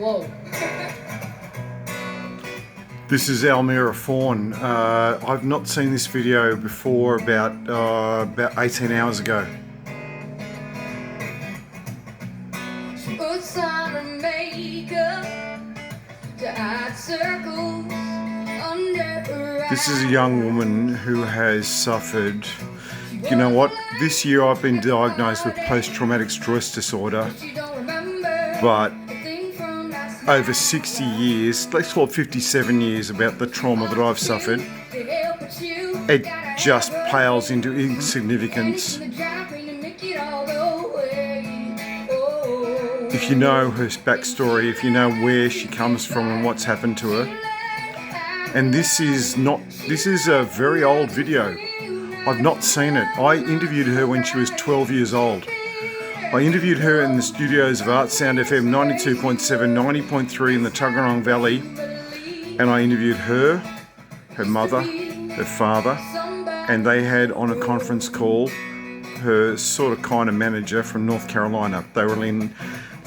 Whoa. This is Almira Fawn. I've not seen this video before about 18 hours ago. She puts on her makeup to hide circles under her eyes. This is a young woman who has suffered, you know what, this year I've been diagnosed with post-traumatic stress disorder, but over 60 years, let's call it 57 years, about the trauma that I've suffered, it just pales into insignificance. If you know her backstory, if you know where she comes from and what's happened to her. And this is a very old video. I've not seen it. I interviewed her when she was 12 years old. I interviewed her in the studios of Art Sound FM 92.7, 90.3 in the Tuggeranong Valley, and I interviewed her, her mother, her father, and they had on a conference call her sort of kind of manager from North Carolina. They were in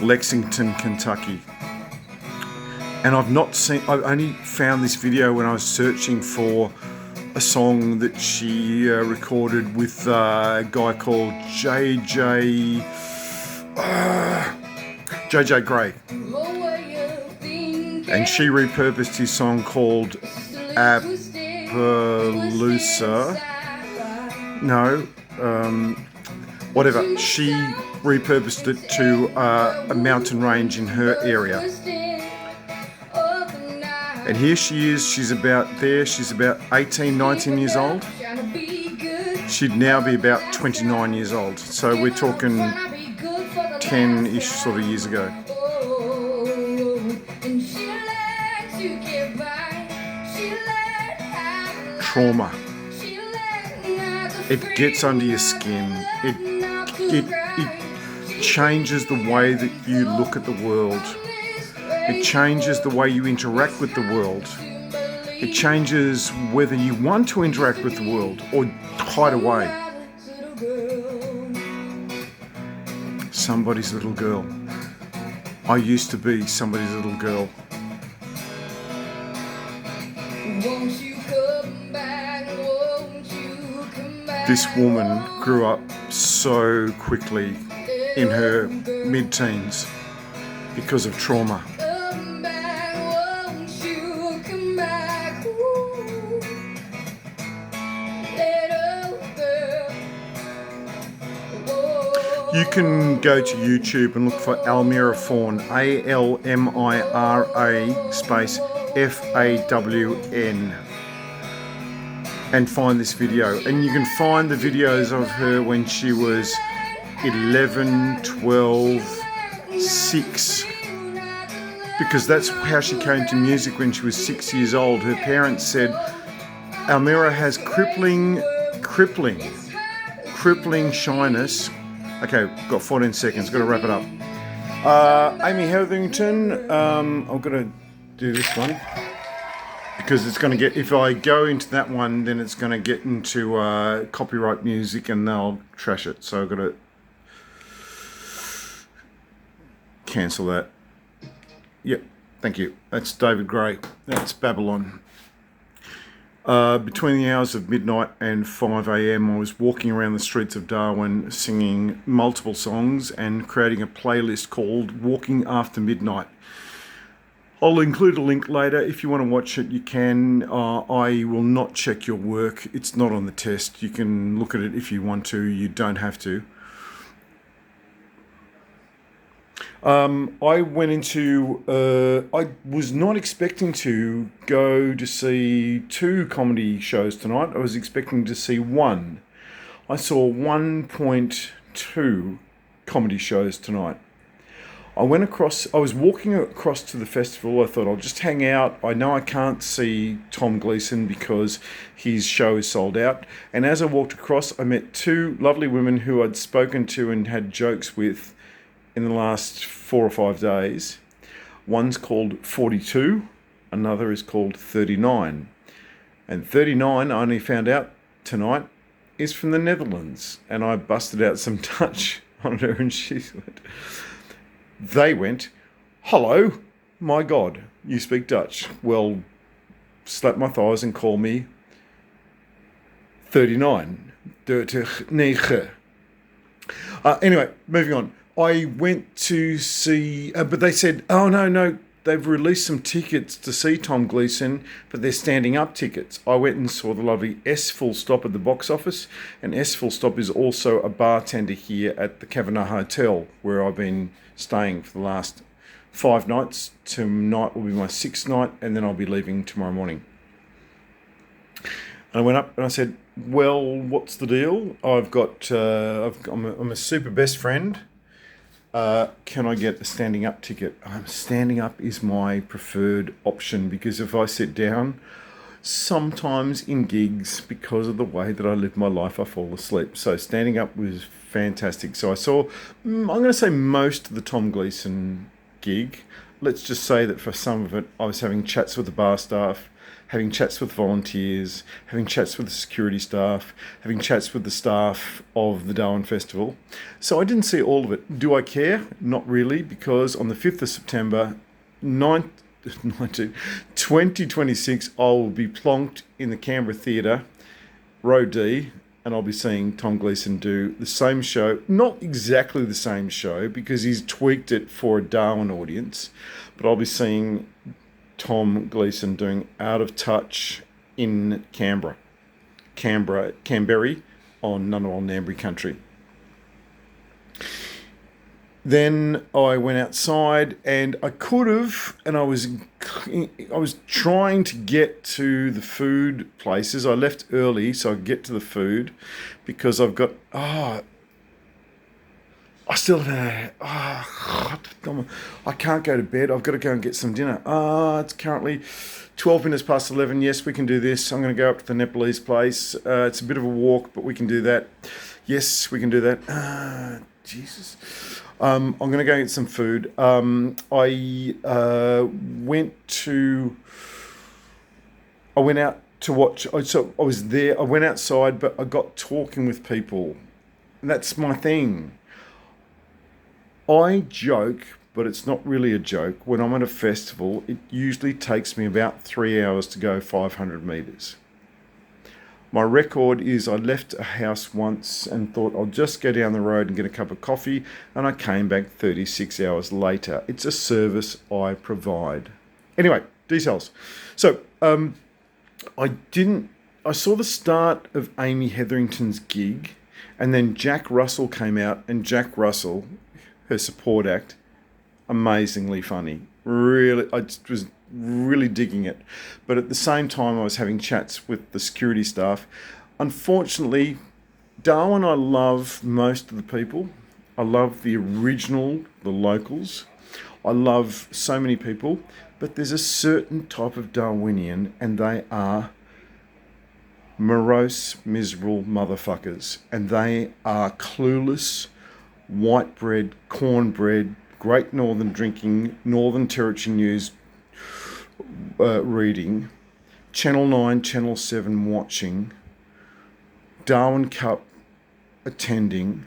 Lexington, Kentucky. And I only found this video when I was searching for a song that she recorded with a guy called JJ Grey. And she repurposed his song called Appaloosa. No, whatever. She repurposed it to a mountain range in her area. And here she is, she's about 18, 19 years old. She'd now be about 29 years old. So we're talking 10-ish sort of years ago. Trauma. It gets under your skin. It changes the way that you look at the world. It changes the way you interact with the world. It changes whether you want to interact with the world or hide away. Somebody's little girl. I used to be somebody's little girl. This woman grew up so quickly in her mid-teens because of trauma. You can go to YouTube and look for Almira Fawn, ALMIRA space FAWN, and find this video. And you can find the videos of her when she was 11, 12, 6, because that's how she came to music when she was 6 years old. Her parents said, Almira has crippling shyness. Okay, got 14 seconds, got to wrap it up. Amy Hetherington, I'm going to do this one because it's going to get, if I go into that one, then it's going to get into copyright music and they'll trash it. So I've got to cancel that. Yep, thank you. That's David Gray. That's Babylon. Between the hours of midnight and 5 a.m, I was walking around the streets of Darwin singing multiple songs and creating a playlist called Walking After Midnight. I'll include a link later. If you want to watch it, you can. I will not check your work. It's not on the test. You can look at it if you want to. You don't have to. I went into, I was not expecting to go to see 2 comedy shows tonight. I was expecting to see 1. I saw 1.2 comedy shows tonight. I was walking across to the festival. I thought I'll just hang out. I know I can't see Tom Gleeson because his show is sold out. And as I walked across, I met 2 lovely women who I'd spoken to and had jokes with in the last 4 or 5 days. One's called 42, another is called 39. And 39, I only found out tonight, is from the Netherlands. And I busted out some Dutch on her and they went, hello, my God, you speak Dutch. Well, slap my thighs and call me 39. 39. Anyway, moving on. I went to see, but they said, oh, no, they've released some tickets to see Tom Gleeson, but they're standing up tickets. I went and saw the lovely S Full Stop at the box office, and S Full Stop is also a bartender here at the Kavanagh Hotel, where I've been staying for the last 5 nights. Tonight will be my 6th night, and then I'll be leaving tomorrow morning. And I went up and I said, well, what's the deal? I'm a super best friend. Can I get a standing up ticket? Standing up is my preferred option, because if I sit down, sometimes in gigs, because of the way that I live my life, I fall asleep. So standing up was fantastic. So I saw, I'm going to say, most of the Tom Gleeson gig. Let's just say that for some of it, I was having chats with the bar staff, having chats with volunteers, having chats with the security staff, having chats with the staff of the Darwin Festival. So I didn't see all of it. Do I care? Not really, because on the 5th of September, 2026, I will be plonked in the Canberra Theatre, Row D, and I'll be seeing Tom Gleeson do the same show. Not exactly the same show, because he's tweaked it for a Darwin audience, but I'll be seeing Tom Gleeson doing Out of Touch in Canberra on Ngunnawal Ngambri country. Then I went outside, and I could have, and I was trying to get to the food places. I left early so I could get to the food, because I've got I still have, I can't go to bed. I've got to go and get some dinner. It's currently 12 minutes past 11. Yes, we can do this. I'm going to go up to the Nepalese place. It's a bit of a walk, but we can do that. Yes, we can do that. Jesus. I'm going to go and get some food. I went out to watch. So I was there. I went outside, but I got talking with people. And that's my thing. I joke, but it's not really a joke. When I'm at a festival, it usually takes me about 3 hours to go 500 metres. My record is I left a house once and thought I'll just go down the road and get a cup of coffee, and I came back 36 hours later. It's a service I provide. Anyway, details. So I saw the start of Amy Hetherington's gig, and then Jack Russell came out, and Jack Russell, her support act, amazingly funny. Really, I was really digging it. But at the same time, I was having chats with the security staff. Unfortunately, Darwin, I love most of the people. I love the original, the locals. I love so many people. But there's a certain type of Darwinian, and they are morose, miserable motherfuckers. And they are clueless, white bread, cornbread, Great Northern drinking, Northern Territory News reading, Channel 9, Channel 7 watching, Darwin Cup attending,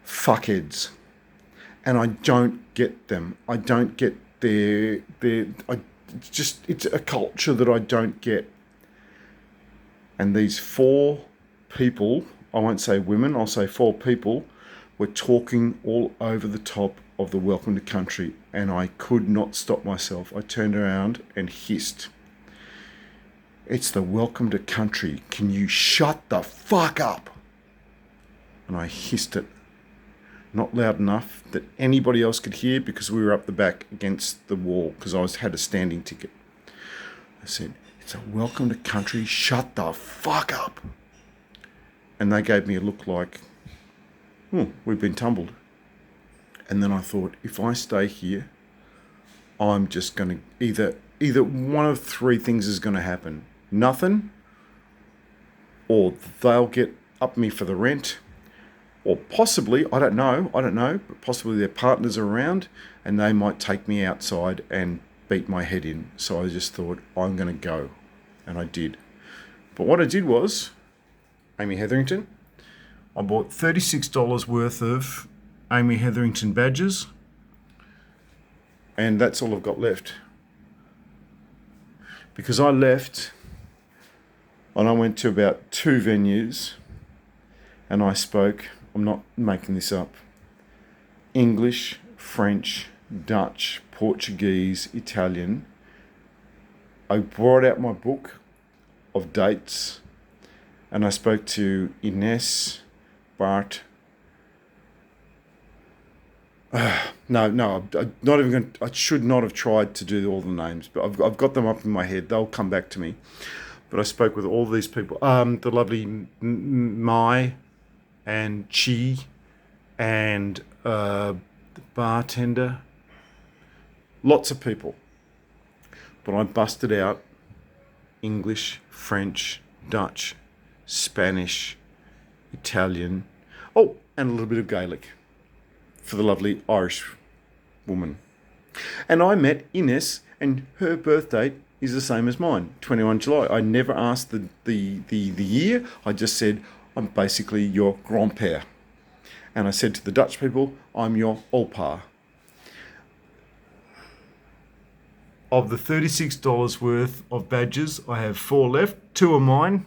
fuckheads. And I don't get them. I don't get it's a culture that I don't get. And these 4 people, I won't say women, I'll say 4 people, were talking all over the top of the Welcome to Country, and I could not stop myself. I turned around and hissed, "It's the Welcome to Country. Can you shut the fuck up?" And I hissed it. Not loud enough that anybody else could hear, because we were up the back against the wall, because I had a standing ticket. I said, "It's a Welcome to Country. Shut the fuck up." And they gave me a look like, we've been tumbled. And then I thought, if I stay here, I'm just going to either one of 3 things is going to happen. Nothing, or they'll get up me for the rent, or possibly, I don't know, but possibly their partners are around and they might take me outside and beat my head in. So I just thought, I'm going to go. And I did. But what I did was, Amy Hetherington, I bought $36 worth of Amy Hetherington badges. And that's all I've got left. Because I left and I went to about 2 venues and I spoke, I'm not making this up, English, French, Dutch, Portuguese, Italian. I brought out my book of dates and I spoke to Ines, Bart. No, I'm not even going to, I should not have tried to do all the names, but I've got them up in my head. They'll come back to me. But I spoke with all these people. The lovely Mai and Chi and the bartender. Lots of people. But I busted out English, French, Dutch, Spanish, Italian. Oh, and a little bit of Gaelic for the lovely Irish woman. And I met Ines, and her birthday is the same as mine, 21 July. I never asked the year. I just said, I'm basically your grand-père. And I said to the Dutch people, I'm your opa. Of the $36 worth of badges, I have 4 left. 2 are mine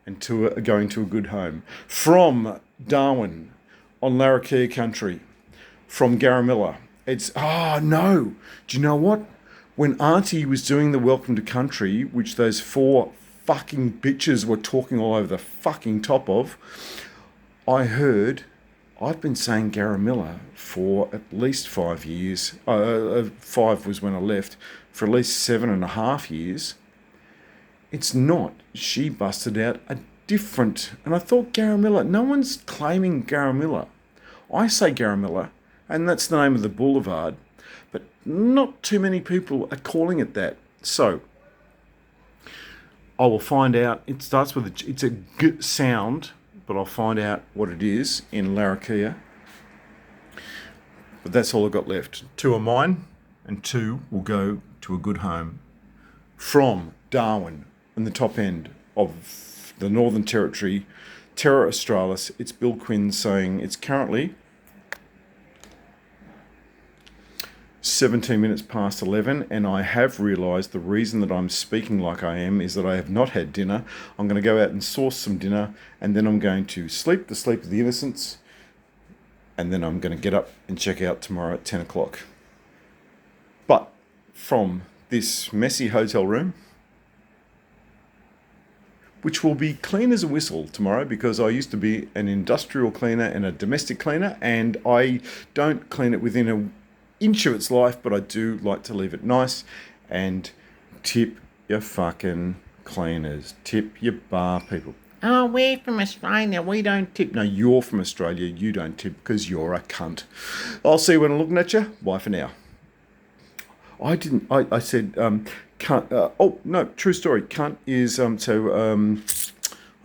and 2 are going to a good home. From Darwin on Larrakia country. From Garamilla. It's, no. Do you know what? When Auntie was doing the Welcome to Country, which those 4 fucking bitches were talking all over the fucking top of, I heard, I've been saying Garamilla for at least 5 years. 5 was when I left. For at least 7.5 years. It's not. She busted out a different, and I thought Garamilla. No one's claiming Garamilla. I say Garamilla, and that's the name of the boulevard, but not too many people are calling it that. So I will find out. It starts with it's a good sound, but I'll find out what it is in Larrakia. But that's all I've got left. 2 are mine, and 2 will go to a good home. From Darwin, in the top end of the Northern Territory, Terra Australis, it's Bill Quinn saying it's currently 17 minutes past 11, and I have realised the reason that I'm speaking like I am is that I have not had dinner. I'm going to go out and source some dinner, and then I'm going to sleep the sleep of the innocents, and then I'm going to get up and check out tomorrow at 10 o'clock. But from this messy hotel room, which will be clean as a whistle tomorrow because I used to be an industrial cleaner and a domestic cleaner, and I don't clean it within an inch of its life, but I do like to leave it nice. And tip your fucking cleaners. Tip your bar people. Oh, we're from Australia, we don't tip. No, you're from Australia, you don't tip because you're a cunt. I'll see you when I'm looking at you. Bye for now. I said, cunt. Oh, no, true story. Cunt is, I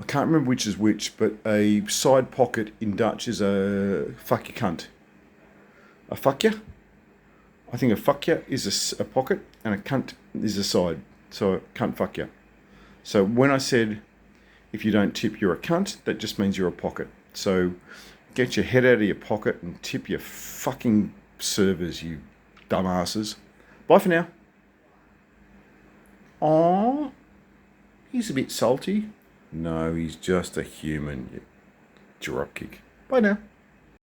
can't remember which is which, but a side pocket in Dutch is a fuck you cunt. A fuck ya? I think a fuck ya is a pocket and a cunt is a side. So cunt fuck ya. So when I said, if you don't tip, you're a cunt, that just means you're a pocket. So get your head out of your pocket and tip your fucking servers, you dumbasses. Bye for now. Aww, he's a bit salty. No, he's just a human, you dropkick. Bye now.